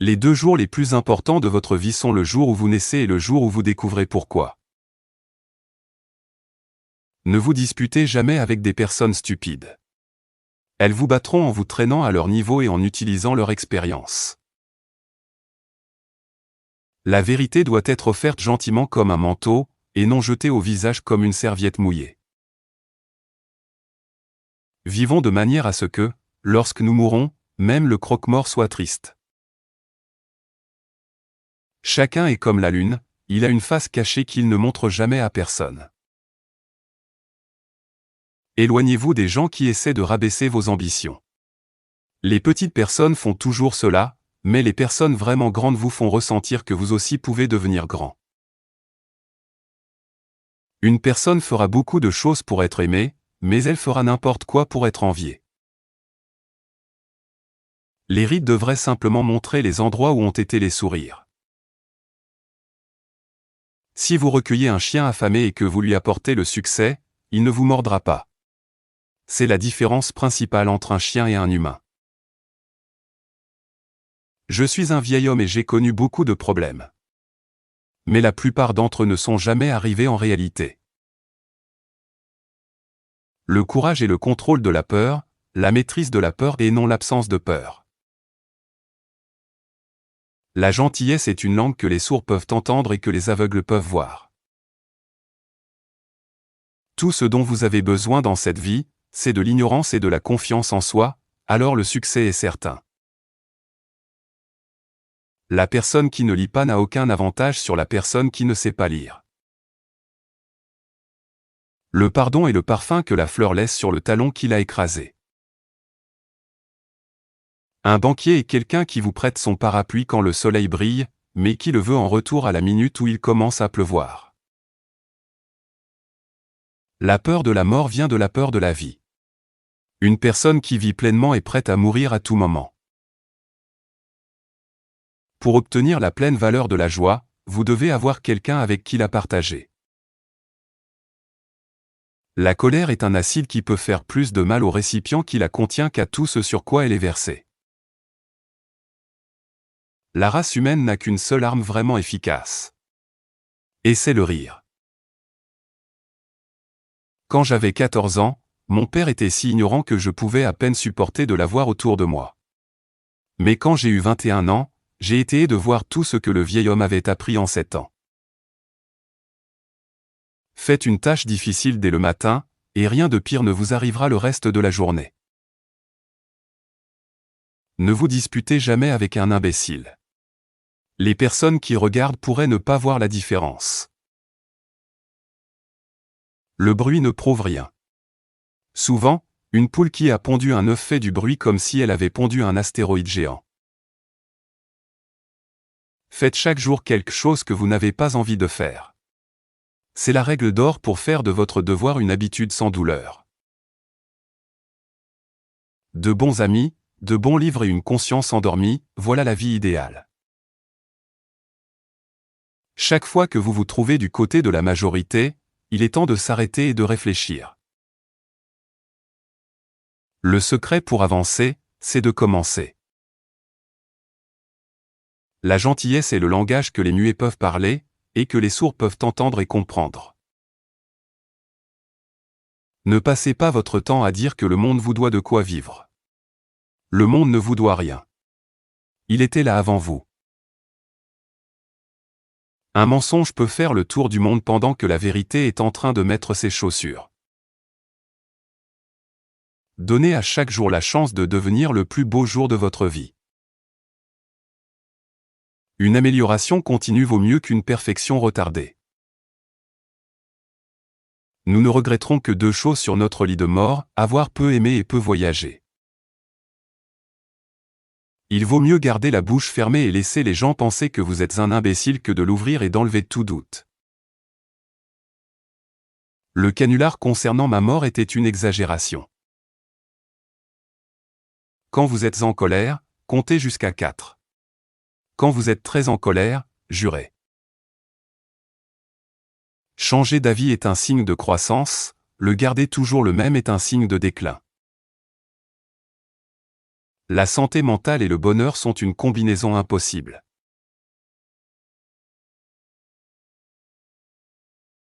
Les 2 jours les plus importants de votre vie sont le jour où vous naissez et le jour où vous découvrez pourquoi. Ne vous disputez jamais avec des personnes stupides. Elles vous battront en vous traînant à leur niveau et en utilisant leur expérience. La vérité doit être offerte gentiment comme un manteau, et non jetée au visage comme une serviette mouillée. Vivons de manière à ce que, lorsque nous mourrons, même le croque-mort soit triste. Chacun est comme la lune, il a une face cachée qu'il ne montre jamais à personne. Éloignez-vous des gens qui essaient de rabaisser vos ambitions. Les petites personnes font toujours cela, mais les personnes vraiment grandes vous font ressentir que vous aussi pouvez devenir grand. Une personne fera beaucoup de choses pour être aimée, mais elle fera n'importe quoi pour être enviée. Les rides devraient simplement montrer les endroits où ont été les sourires. Si vous recueillez un chien affamé et que vous lui apportez le succès, il ne vous mordra pas. C'est la différence principale entre un chien et un humain. Je suis un vieil homme et j'ai connu beaucoup de problèmes. Mais la plupart d'entre eux ne sont jamais arrivés en réalité. Le courage est le contrôle de la peur, la maîtrise de la peur et non l'absence de peur. La gentillesse est une langue que les sourds peuvent entendre et que les aveugles peuvent voir. Tout ce dont vous avez besoin dans cette vie, c'est de l'ignorance et de la confiance en soi, alors le succès est certain. La personne qui ne lit pas n'a aucun avantage sur la personne qui ne sait pas lire. Le pardon est le parfum que la fleur laisse sur le talon qui l'a écrasé. Un banquier est quelqu'un qui vous prête son parapluie quand le soleil brille, mais qui le veut en retour à la minute où il commence à pleuvoir. La peur de la mort vient de la peur de la vie. Une personne qui vit pleinement est prête à mourir à tout moment. Pour obtenir la pleine valeur de la joie, vous devez avoir quelqu'un avec qui la partager. La colère est un acide qui peut faire plus de mal au récipient qui la contient qu'à tout ce sur quoi elle est versée. La race humaine n'a qu'une seule arme vraiment efficace. Et c'est le rire. Quand j'avais 14 ans, mon père était si ignorant que je pouvais à peine supporter de l'avoir autour de moi. Mais quand j'ai eu 21 ans, j'ai été de voir tout ce que le vieil homme avait appris en 7 ans. Faites une tâche difficile dès le matin, et rien de pire ne vous arrivera le reste de la journée. Ne vous disputez jamais avec un imbécile. Les personnes qui regardent pourraient ne pas voir la différence. Le bruit ne prouve rien. Souvent, une poule qui a pondu un œuf fait du bruit comme si elle avait pondu un astéroïde géant. Faites chaque jour quelque chose que vous n'avez pas envie de faire. C'est la règle d'or pour faire de votre devoir une habitude sans douleur. De bons amis, de bons livres et une conscience endormie, voilà la vie idéale. Chaque fois que vous vous trouvez du côté de la majorité, il est temps de s'arrêter et de réfléchir. Le secret pour avancer, c'est de commencer. La gentillesse est le langage que les muets peuvent parler, et que les sourds peuvent entendre et comprendre. Ne passez pas votre temps à dire que le monde vous doit de quoi vivre. Le monde ne vous doit rien. Il était là avant vous. Un mensonge peut faire le tour du monde pendant que la vérité est en train de mettre ses chaussures. Donnez à chaque jour la chance de devenir le plus beau jour de votre vie. Une amélioration continue vaut mieux qu'une perfection retardée. Nous ne regretterons que 2 choses sur notre lit de mort, avoir peu aimé et peu voyagé. Il vaut mieux garder la bouche fermée et laisser les gens penser que vous êtes un imbécile que de l'ouvrir et d'enlever tout doute. Le canular concernant ma mort était une exagération. Quand vous êtes en colère, comptez jusqu'à 4. Quand vous êtes très en colère, jurez. Changer d'avis est un signe de croissance, le garder toujours le même est un signe de déclin. La santé mentale et le bonheur sont une combinaison impossible.